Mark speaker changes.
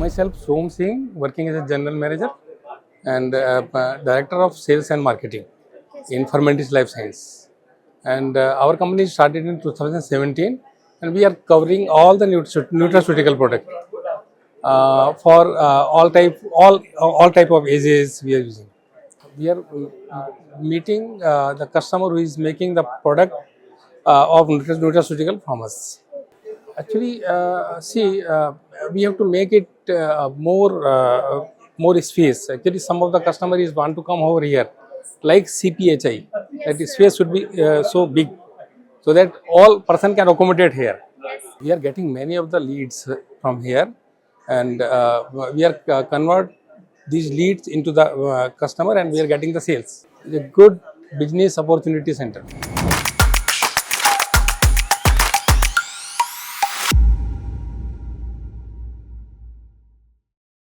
Speaker 1: Myself, Som Singh, working as a general manager and director of sales and marketing in Fermentis Life Sciences. And our company started in 2017, and we are covering all the nutraceutical products for all type of ages we are using. We are meeting the customer who is making the product of nutraceutical from us. Actually, we have to make it more space. Actually, some of the customers want to come over here, like CPHI. That the space should be so big, so that all person can accommodate here. We are getting many of the leads from here, and we are convert these leads into the customer, and we are getting the sales. It's a good business opportunity center.